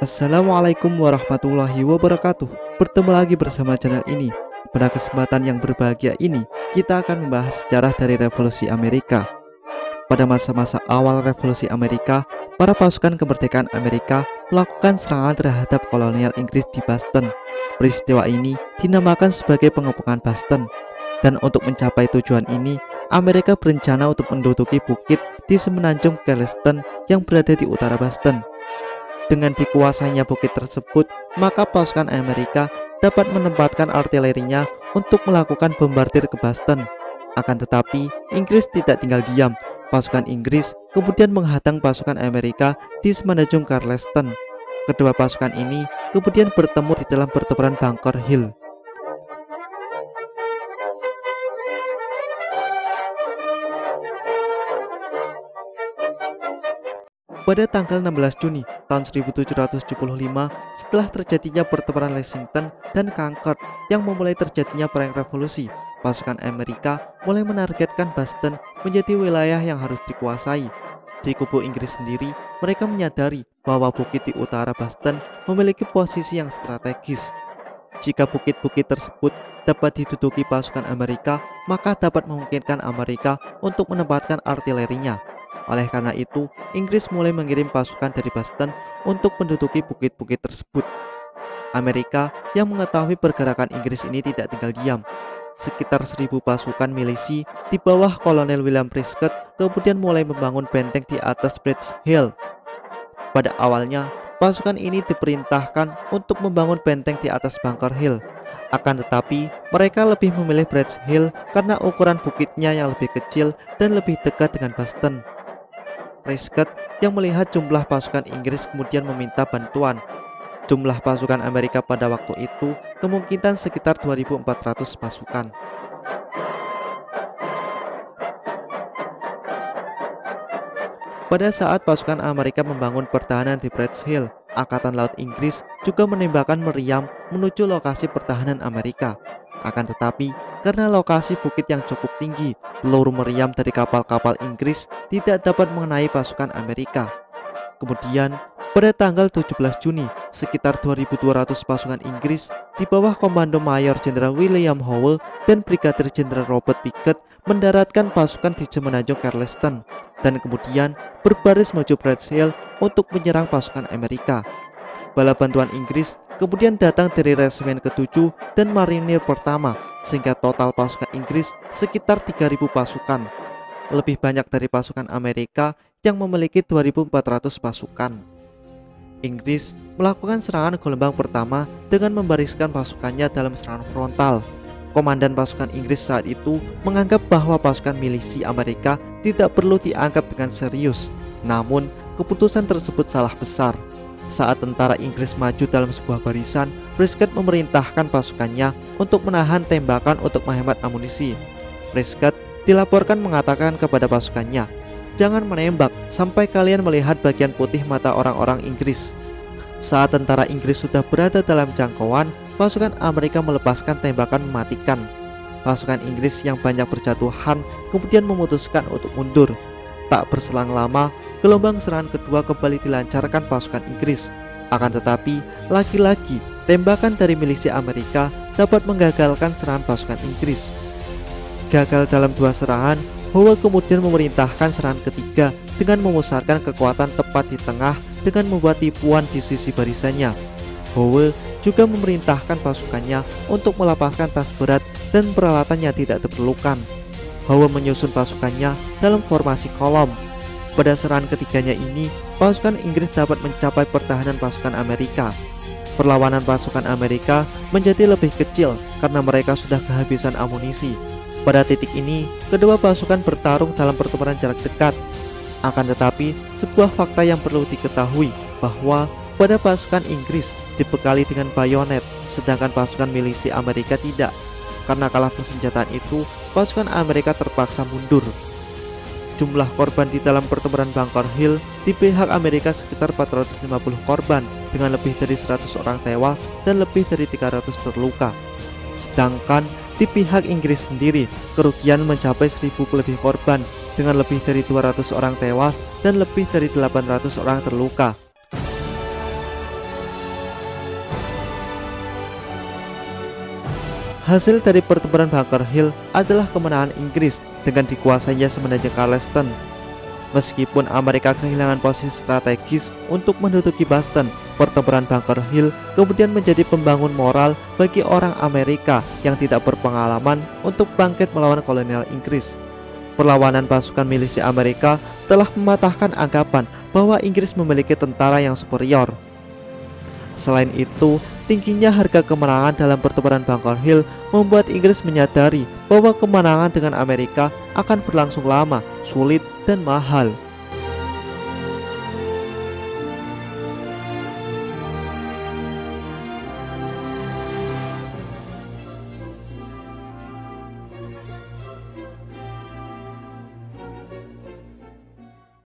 Assalamualaikum warahmatullahi wabarakatuh. Bertemu lagi bersama channel ini. Pada kesempatan yang berbahagia ini, kita akan membahas sejarah dari Revolusi Amerika. Pada masa-masa awal Revolusi Amerika, para pasukan kemerdekaan Amerika melakukan serangan terhadap kolonial Inggris di Boston. Peristiwa ini dinamakan sebagai pengepungan Boston. Dan untuk mencapai tujuan ini, Amerika berencana untuk menduduki bukit di semenanjung Charleston yang berada di utara Boston. Dengan dikuasainya bukit tersebut, maka pasukan Amerika dapat menempatkan artilerinya untuk melakukan bombardir ke Boston. Akan tetapi, Inggris tidak tinggal diam. Pasukan Inggris kemudian menghadang pasukan Amerika di semenanjung Charleston. Kedua pasukan ini kemudian bertemu di dalam pertempuran Bunker Hill. Pada tanggal 16 Juni tahun 1775, setelah terjadinya pertempuran Lexington dan Concord yang memulai terjadinya perang revolusi, pasukan Amerika mulai menargetkan Boston menjadi wilayah yang harus dikuasai. Di kubu Inggris sendiri, mereka menyadari bahwa bukit di utara Boston memiliki posisi yang strategis. Jika bukit-bukit tersebut dapat diduduki pasukan Amerika, maka dapat memungkinkan Amerika untuk menempatkan artilerinya. Oleh karena itu, Inggris mulai mengirim pasukan dari Boston untuk menduduki bukit-bukit tersebut. Amerika yang mengetahui pergerakan Inggris ini tidak tinggal diam. Sekitar 1.000 pasukan milisi di bawah Kolonel William Prescott kemudian mulai membangun benteng di atas Bridge Hill. Pada awalnya, pasukan ini diperintahkan untuk membangun benteng di atas Bunker Hill. Akan tetapi, mereka lebih memilih Bridge Hill karena ukuran bukitnya yang lebih kecil dan lebih dekat dengan Boston. Prescott yang melihat jumlah pasukan Inggris kemudian meminta bantuan. Jumlah pasukan Amerika pada waktu itu kemungkinan sekitar 2.400 pasukan. Pada saat pasukan Amerika membangun pertahanan di Bridge Hill, Angkatan Laut Inggris juga menembakkan meriam menuju lokasi pertahanan Amerika. Akan tetapi, karena lokasi bukit yang cukup tinggi, peluru meriam dari kapal-kapal Inggris tidak dapat mengenai pasukan Amerika. Kemudian, pada tanggal 17 Juni, sekitar 2.200 pasukan Inggris di bawah komando Mayor Jenderal William Howell dan Brigadir Jenderal Robert Pickett mendaratkan pasukan di semenanjung Charleston dan kemudian berbaris menuju Bridge Hill untuk menyerang pasukan Amerika. Bala bantuan Inggris kemudian datang dari Resimen ke-7 dan Marinir pertama, sehingga total pasukan Inggris sekitar 3.000 pasukan. Lebih banyak dari pasukan Amerika yang memiliki 2.400 pasukan. Inggris melakukan serangan gelombang pertama dengan membariskan pasukannya dalam serangan frontal. Komandan pasukan Inggris saat itu menganggap bahwa pasukan milisi Amerika tidak perlu dianggap dengan serius. Namun, keputusan tersebut salah besar. Saat tentara Inggris maju dalam sebuah barisan, Prescott memerintahkan pasukannya untuk menahan tembakan untuk menghemat amunisi. Prescott dilaporkan mengatakan kepada pasukannya, "Jangan menembak sampai kalian melihat bagian putih mata orang-orang Inggris." Saat tentara Inggris sudah berada dalam jangkauan, pasukan Amerika melepaskan tembakan mematikan. Pasukan Inggris yang banyak berjatuhan kemudian memutuskan untuk mundur. Tak berselang lama, gelombang serangan kedua kembali dilancarkan pasukan Inggris. Akan tetapi, lagi-lagi tembakan dari milisi Amerika dapat menggagalkan serangan pasukan Inggris. Gagal dalam dua serangan, Howell kemudian memerintahkan serangan ketiga dengan memusatkan kekuatan tepat di tengah dengan membuat tipuan di sisi barisannya. Howell juga memerintahkan pasukannya untuk melepaskan tas berat dan peralatan yang tidak diperlukan. Howell menyusun pasukannya dalam formasi kolom. Pada serangan ketiganya ini, pasukan Inggris dapat mencapai pertahanan pasukan Amerika. Perlawanan pasukan Amerika menjadi lebih kecil karena mereka sudah kehabisan amunisi. Pada titik ini, kedua pasukan bertarung dalam pertempuran jarak dekat. Akan tetapi, sebuah fakta yang perlu diketahui bahwa pada pasukan Inggris dibekali dengan bayonet, sedangkan pasukan milisi Amerika tidak. Karena kalah persenjataan itu, pasukan Amerika terpaksa mundur. Jumlah korban di dalam pertempuran Bunker Hill di pihak Amerika sekitar 450 korban dengan lebih dari 100 orang tewas dan lebih dari 300 terluka. Sedangkan di pihak Inggris sendiri, kerugian mencapai 1.000 lebih korban dengan lebih dari 200 orang tewas dan lebih dari 800 orang terluka. Hasil dari pertempuran Bunker Hill adalah kemenangan Inggris dengan dikuasainya semenanjung Charleston. Meskipun Amerika kehilangan posisi strategis untuk menduduki Boston, pertempuran Bunker Hill kemudian menjadi pembangun moral bagi orang Amerika yang tidak berpengalaman untuk bangkit melawan kolonial Inggris. Perlawanan pasukan milisi Amerika telah mematahkan anggapan bahwa Inggris memiliki tentara yang superior. Selain itu, tingginya harga kemenangan dalam pertempuran Bunker Hill membuat Inggris menyadari bahwa kemenangan dengan Amerika akan berlangsung lama, sulit, dan mahal.